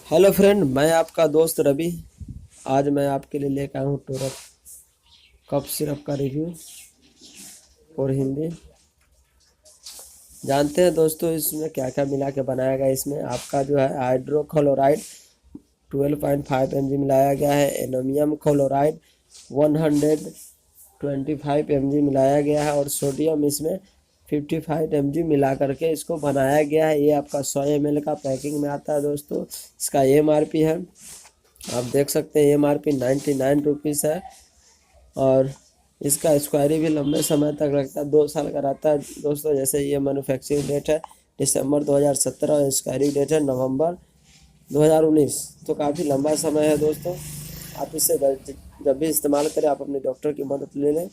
Hello friend, मैं आपका दोस्त रवि। आज मैं आपके लिए लेकर आया हूँ टोरक कफ सिरप का रिव्यू और हिंदी। जानते हैं दोस्तों इसमें क्या क्या मिला के बनाया गया। इसमें आपका जो है हाइड्रोक्लोराइड 12.5 mg मिलाया गया है। एनोमियम क्लोराइड 125 mg मिलाया गया है और सोडियम इसमें 55 mg मिला करके इसको बनाया गया है। ये आपका 100 ml का पैकिंग में आता है दोस्तों। इसका MRP है, आप देख सकते हैं, MRP 99 रुपीज़ है। और इसका एक्सपायरी भी लंबे समय तक लगता है, 2 साल का रहता है दोस्तों। जैसे ये मैन्युफैक्चरिंग डेट है दिसंबर 2017 और एक्सपायरी डेट है नवंबर 2019, तो काफ़ी लंबा समय है दोस्तों। आप इसे जब भी इस्तेमाल करें आप अपने डॉक्टर की मदद ले लें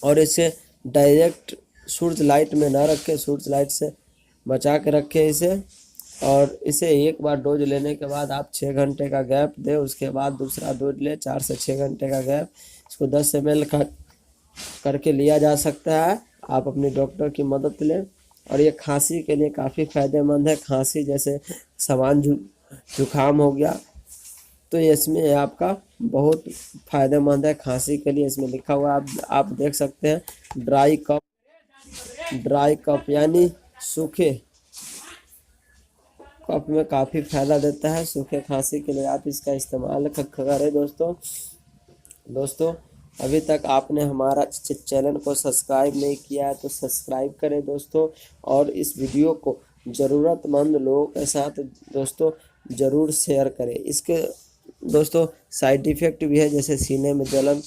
और इसे डायरेक्ट सूरज लाइट में ना रखें, सूरज लाइट से बचा के रखें इसे। और इसे एक बार डोज लेने के बाद आप 6 घंटे का गैप दें, उसके बाद दूसरा डोज लें, 4 से 6 घंटे का गैप। इसको 10 ml का करके लिया जा सकता है। आप अपने डॉक्टर की मदद लें। और ये खांसी के लिए काफ़ी फायदेमंद है। खांसी जैसे सामान जुकाम हो गया तो इसमें आपका बहुत फायदेमंद है खांसी के लिए। इसमें लिखा हुआ आप देख सकते हैं, ड्राई कप यानी सूखे कफ में काफ़ी फ़ायदा देता है। सूखे खांसी के लिए आप इसका इस्तेमाल करें दोस्तों। अभी तक आपने हमारा चैनल को सब्सक्राइब नहीं किया है तो सब्सक्राइब करें दोस्तों। और इस वीडियो को ज़रूरतमंद लोगों के साथ दोस्तों ज़रूर शेयर करें। इसके दोस्तों साइड इफ़ेक्ट भी है, जैसे सीने में जलन,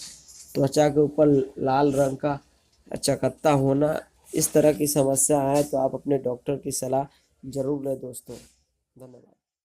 त्वचा के ऊपर लाल रंग का चकत्ता होना। इस तरह की समस्या है तो आप अपने डॉक्टर की सलाह ज़रूर लें दोस्तों। धन्यवाद।